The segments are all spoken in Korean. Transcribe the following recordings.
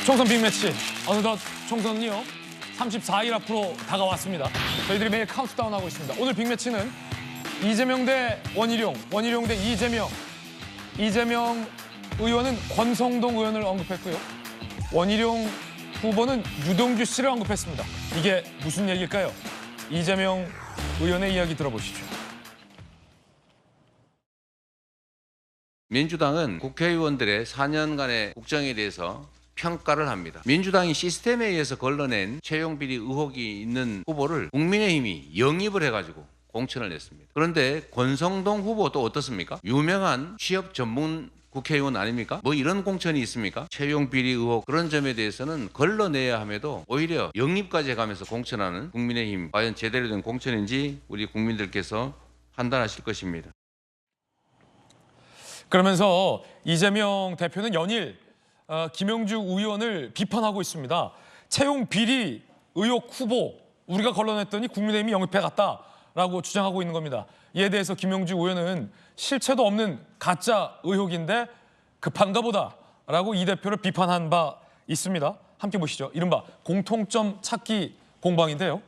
총선 빅매치. 어느덧 총선은요 34일 앞으로 다가왔습니다. 저희들이 매일 카운트다운하고 있습니다. 오늘 빅매치는 이재명 대 원희룡, 원희룡 대 이재명. 이재명 의원은 권성동 의원을 언급했고요. 원희룡 후보는 유동규 씨를 언급했습니다. 이게 무슨 얘기일까요? 이재명 의원의 이야기 들어보시죠. 민주당은 국회의원들의 4년간의 국정에 대해서 평가를 합니다. 민주당이 시스템에 의해서 걸러낸 채용비리 의혹이 있는 후보를 국민의힘이 영입을 해가지고 공천을 냈습니다. 그런데 권성동 후보 또 어떻습니까? 유명한 취업 전문 국회의원 아닙니까? 뭐 이런 공천이 있습니까? 채용비리 의혹 그런 점에 대해서는 걸러내야 함에도 오히려 영입까지 해가면서 공천하는 국민의힘 과연 제대로 된 공천인지 우리 국민들께서 판단하실 것입니다. 그러면서 이재명 대표는 연일 김영주 의원을 비판하고 있습니다. 채용 비리 의혹 후보 우리가 걸러냈더니 국민의힘이 영입해갔다라고 주장하고 있는 겁니다. 이에 대해서 김영주 의원은 실체도 없는 가짜 의혹인데 급한가 보다라고 이 대표를 비판한 바 있습니다. 함께 보시죠. 이른바 공통점 찾기 공방인데요.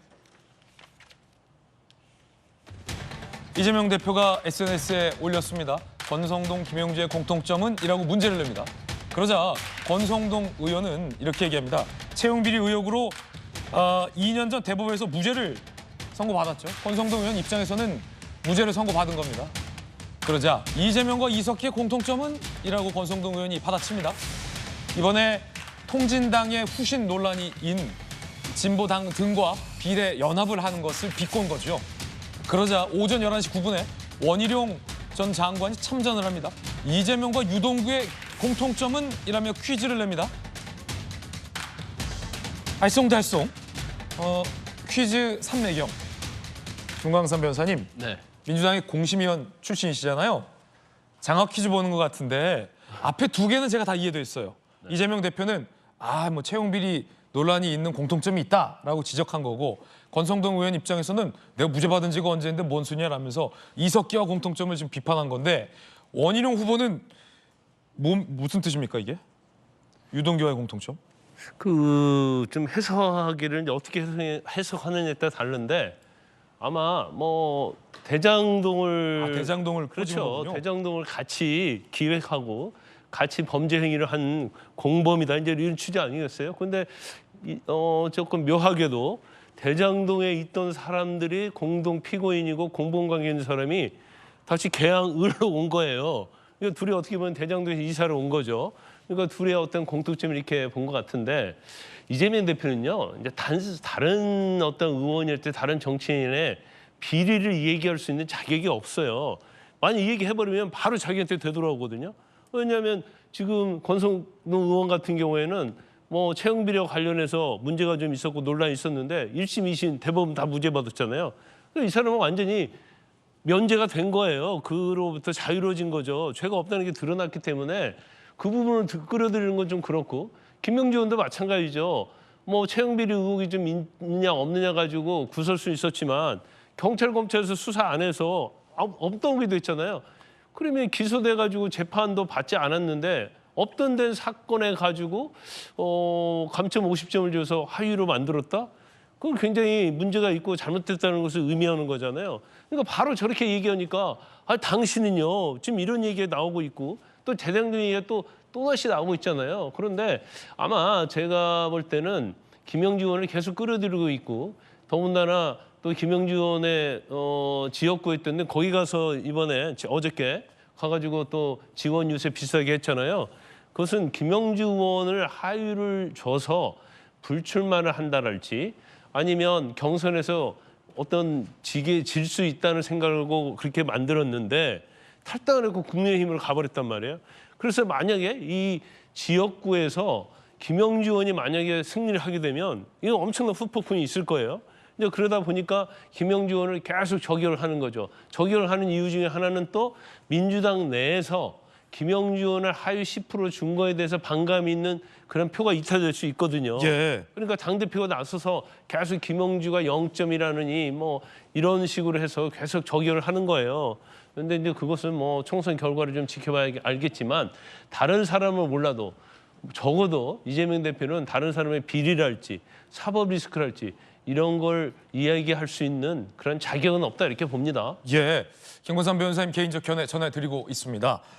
이재명 대표가 SNS에 올렸습니다. 권성동, 김영주의 공통점은? 이라고 문제를 냅니다. 그러자 권성동 의원은 이렇게 얘기합니다. 채용비리 의혹으로 2년 전 대법원에서 무죄를 선고받았죠. 권성동 의원 입장에서는 무죄를 선고받은 겁니다. 그러자 이재명과 이석희의 공통점은? 이라고 권성동 의원이 받아칩니다. 이번에 통진당의 후신 논란이 인 진보당 등과 비례 연합을 하는 것을 비꼰 거죠. 그러자 오전 11시 9분에 원희룡 전 장관이 참전을 합니다. 이재명과 유동규의 공통점은? 이라며 퀴즈를 냅니다. 알쏭달쏭. 퀴즈 3매경. 중광산 변호사님. 네. 민주당의 공심위원 출신이시잖아요. 장학 퀴즈 보는 것 같은데 앞에 두 개는 제가 다 이해돼 있어요. 네. 이재명 대표는 뭐 채용비리 논란이 있는 공통점이 있다라고 지적한 거고 권성동 의원 입장에서는 내가 무죄 받은 지가 언제인데 뭔 소리냐라면서 이석기와 공통점을 지금 비판한 건데 원희룡 후보는 무슨 뜻입니까 이게? 유동규와의 공통점? 좀 해석하기를 이제 어떻게 해석하느냐에 따라 다른데 아마 뭐 대장동을 대장동을 그렇죠. 대장동을 같이 기획하고 같이 범죄 행위를 한 공범이다 이제 이런 취지 아니겠어요? 근데 조금 묘하게도 대장동에 있던 사람들이 공동 피고인이고 공범관계 있는 사람이 다시 개항을로 온 거예요. 그러니까 둘이 어떻게 보면 대장동에서 이사를 온 거죠. 그러니까 둘의 어떤 공통점을 이렇게 본 것 같은데 이재명 대표는요, 이제 다른 어떤 의원일 때 다른 정치인의 비리를 얘기할 수 있는 자격이 없어요. 만약 이 얘기 해버리면 바로 자기한테 되돌아오거든요. 왜냐하면 지금 권성동 의원 같은 경우에는 뭐 채용비리와 관련해서 문제가 좀 있었고 논란이 있었는데 1심, 2심 대법원 다 무죄 받았잖아요. 이 사람은 완전히 면제가 된 거예요. 그로부터 자유로워진 거죠. 죄가 없다는 게 드러났기 때문에 그 부분을 끌어들이는 건 좀 그렇고 김명주 의원도 마찬가지죠. 뭐 채용비리 의혹이 좀 있냐 없느냐 가지고 구설수 있었지만 경찰 검찰에서 수사 안 해서 없던 게 됐잖아요. 그러면 기소돼 가지고 재판도 받지 않았는데 없던 된 사건에 가지고 감점 50점을 줘서 하위로 만들었다? 그건 굉장히 문제가 있고 잘못됐다는 것을 의미하는 거잖아요. 그러니까 바로 저렇게 얘기하니까 당신은요 지금 이런 얘기가 나오고 있고 또 대장동 얘기가 또다시 나오고 있잖아요. 그런데 아마 제가 볼 때는 김영주 의원을 계속 끌어들이고 있고 더군다나 또 김영주 의원의 지역구에 있던데 거기 가서 이번에 어저께 가가지고 또 지원 유세 비싸게 했잖아요. 그것은 김영주 의원을 하위를 줘서 불출마를 한다랄지 아니면 경선에서 어떤 질 수 있다는 생각을 하고 그렇게 만들었는데 탈당을 했고 국민의힘으로 가버렸단 말이에요. 그래서 만약에 이 지역구에서 김영주 의원이 만약에 승리를 하게 되면 이건 엄청난 후폭풍이 있을 거예요. 이제 그러다 보니까 김영주 의원을 계속 저격을 하는 거죠. 저격을 하는 이유 중에 하나는 또 민주당 내에서 김영주 의원을 하위 10% 준 거에 대해서 반감이 있는 그런 표가 이탈될 수 있거든요. 예. 그러니까 당대표가 나서서 계속 김영주가 0점이라느니 뭐 이런 식으로 해서 계속 저격을 하는 거예요. 그런데 이제 그것은 뭐 총선 결과를 좀 지켜봐야 알겠지만 다른 사람을 몰라도 적어도 이재명 대표는 다른 사람의 비리랄지 사법 리스크랄지 이런 걸 이야기할 수 있는 그런 자격은 없다 이렇게 봅니다. 예, 김건삼 변호사님 개인적 견해 전해드리고 있습니다.